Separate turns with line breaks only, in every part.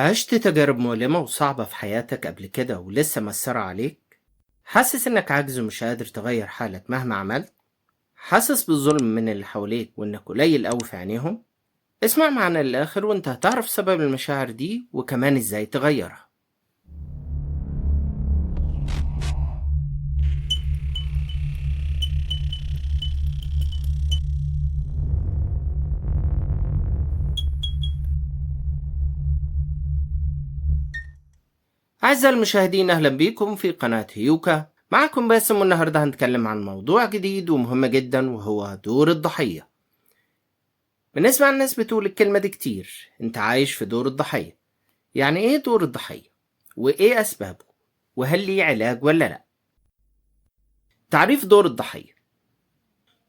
عشت تجارب مؤلمة وصعبة في حياتك قبل كده ولسه مأثرة عليك؟ حاسس إنك عاجز ومش قادر تغير حالك مهما عملت؟ حاسس بالظلم من اللي حواليك وإنك قليل أوي في عينيهم؟ اسمع معنا للآخر وإنت هتعرف سبب المشاعر دي وكمان إزاي تغيرها. أعزائي المشاهدين، أهلا بيكم في قناة هيوكا. معكم باسم، والنهاردة هنتكلم عن موضوع جديد ومهم جدا وهو دور الضحية. بنسمع الناس بتقول الكلمة دي كتير، انت عايش في دور الضحية. يعني ايه دور الضحية؟ وايه اسبابه؟ وهل ليه علاج ولا لا؟ تعريف دور الضحية: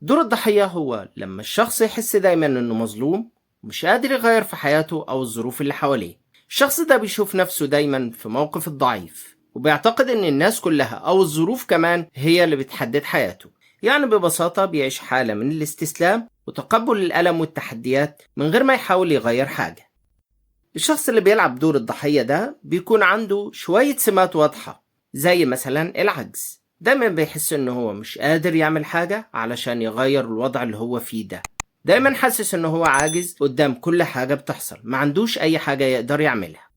دور الضحية هو لما الشخص يحس دايما انه مظلوم ومش قادر يغير في حياته او الظروف اللي حواليه. الشخص ده بيشوف نفسه دايما في موقف الضعيف وبيعتقد ان الناس كلها او الظروف كمان هي اللي بتحدد حياته. يعني ببساطة بيعيش حالة من الاستسلام وتقبل الألم والتحديات من غير ما يحاول يغير حاجة. الشخص اللي بيلعب دور الضحية ده بيكون عنده شوية سمات واضحة، زي مثلا العجز. دايما بيحس انه هو مش قادر يعمل حاجة علشان يغير الوضع اللي هو فيه ده. دايما حاسس انه هو عاجز قدام كل حاجة بتحصل، ما عندوش اي حاجة يقدر يعملها.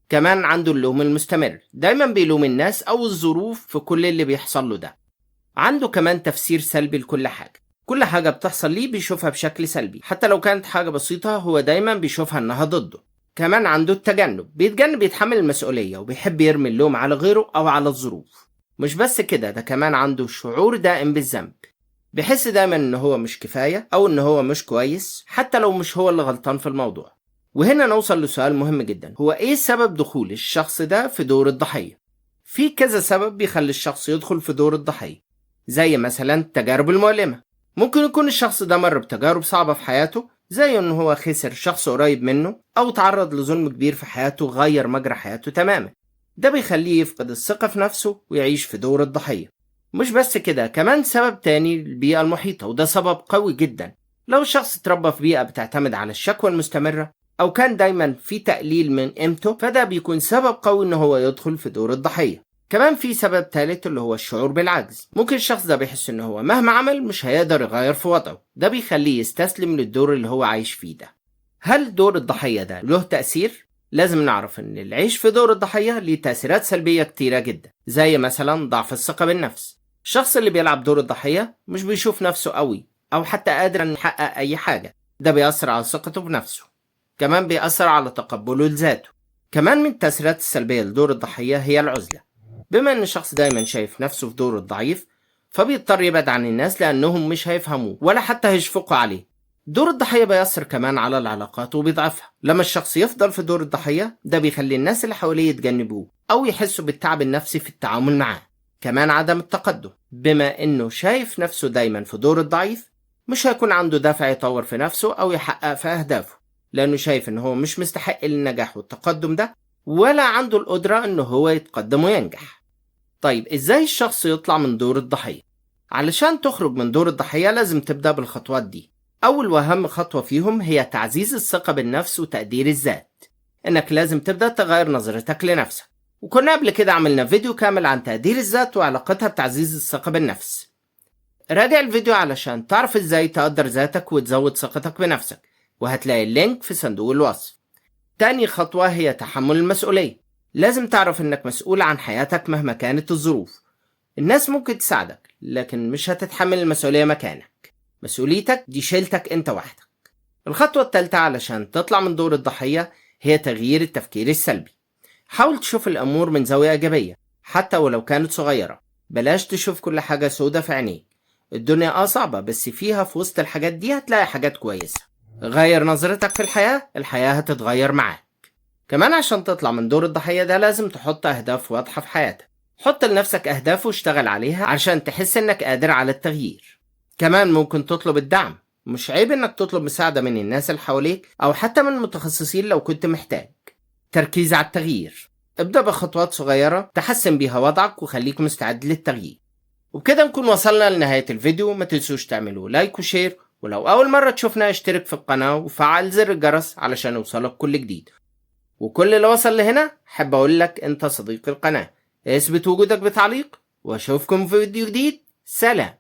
كمان عنده اللوم المستمر، دايما بيلوم الناس او الظروف في كل اللي بيحصل له ده. عنده كمان تفسير سلبي لكل حاجة، كل حاجة بتحصل ليه بيشوفها بشكل سلبي، حتى لو كانت حاجة بسيطة هو دايما بيشوفها انها ضده. كمان عنده التجنب، بيتجنب يتحمل المسؤولية وبيحب يرمي اللوم على غيره أو على الظروف. مش بس كده، ده كمان عنده شعور دائم بالذنب، بيحس دايما إن هو مش كفاية أو إن هو مش كويس حتى لو مش هو اللي غلطان في الموضوع. وهنا نوصل لسؤال مهم جدا، هو إيه سبب دخول الشخص ده في دور الضحية؟ في كذا سبب بيخلي الشخص يدخل في دور الضحية، زي مثلا التجارب المؤلمة. ممكن يكون الشخص ده مر بتجارب صعبة في حياته، زي انه هو خسر شخص قريب منه او تعرض لظلم كبير في حياته غير مجرى حياته تماما. ده بيخليه يفقد الثقة في نفسه ويعيش في دور الضحية. مش بس كده، كمان سبب تاني البيئة المحيطة، وده سبب قوي جدا. لو الشخص اتربى في بيئة بتعتمد على الشكوى المستمرة او كان دايما في تقليل من قيمته، فده بيكون سبب قوي ان هو يدخل في دور الضحية. كمان في سبب ثالث اللي هو الشعور بالعجز. ممكن الشخص ده بيحس ان هو مهما عمل مش هيقدر يغير في وضعه، ده بيخليه يستسلم للدور اللي هو عايش فيه ده. هل دور الضحية ده له تأثير؟ لازم نعرف ان العيش في دور الضحية ليه تأثيرات سلبية كتيرة جدا، زي مثلا ضعف الثقة بالنفس. الشخص اللي بيلعب دور الضحية مش بيشوف نفسه قوي او حتى قادر ان يحقق اي حاجة، ده بيأثر على ثقته بنفسه. كمان بيأثر على تقبله لذاته. كمان من التأثيرات السلبية لدور الضحية هي العزلة. بما ان الشخص دايما شايف نفسه في دوره الضعيف، فبيضطر يبعد عن الناس لانهم مش هيفهموه ولا حتى هيشفقوا عليه. دور الضحية بيأثر كمان على العلاقات وبيضعفها. لما الشخص يفضل في دور الضحية ده بيخلي الناس اللي حواليه يتجنبوه او يحسوا بالتعب النفسي في التعامل معاه. كمان عدم التقدم، بما انه شايف نفسه دايما في دور الضعيف مش هيكون عنده دافع يطور في نفسه او يحقق في اهدافه، لانه شايف ان هو مش مستحق للنجاح والتقدم ده، ولا عنده القدرة انه هو يتقدم وينجح. طيب ازاي الشخص يطلع من دور الضحية؟ علشان تخرج من دور الضحية لازم تبدأ بالخطوات دي. أول وأهم خطوة فيهم هي تعزيز الثقة بالنفس وتقدير الذات. إنك لازم تبدأ تغير نظرتك لنفسك، وكنا قبل كده عملنا فيديو كامل عن تقدير الذات وعلاقتها بتعزيز الثقة بالنفس. راجع الفيديو علشان تعرف ازاي تقدر ذاتك وتزود ثقتك بنفسك، وهتلاقي اللينك في صندوق الوصف. تاني خطوة هي تحمل المسؤولية. لازم تعرف انك مسؤول عن حياتك مهما كانت الظروف. الناس ممكن تساعدك لكن مش هتتحمل المسؤولية مكانك. مسؤوليتك دي شيلتك انت وحدك. الخطوة الثالثة علشان تطلع من دور الضحية هي تغيير التفكير السلبي. حاول تشوف الأمور من زاوية إيجابية حتى ولو كانت صغيرة. بلاش تشوف كل حاجة سودة في عينيك. الدنيا صعبة بس فيها في وسط الحاجات دي هتلاقي حاجات كويسة. غير نظرتك في الحياة هتتغير معاك. كمان عشان تطلع من دور الضحية ده لازم تحط أهداف واضحة في حياتك. حط لنفسك أهداف واشتغل عليها عشان تحس إنك قادر على التغيير. كمان ممكن تطلب الدعم. مش عيب إنك تطلب مساعدة من الناس اللي حواليك أو حتى من متخصصين لو كنت محتاج. تركيز على التغيير. ابدأ بخطوات صغيرة تحسن بيها وضعك وخليك مستعد للتغيير. وبكده نكون وصلنا لنهاية الفيديو. ما تنسوش تعملوا لايك وشير، ولو أول مرة تشوفنا اشترك في القناة وفعل زر الجرس علشان يوصلك كل جديد. وكل اللي وصل لهنا حب أقول لك أنت صديق القناة، اثبت وجودك بتعليق، وأشوفكم في فيديو جديد. سلام.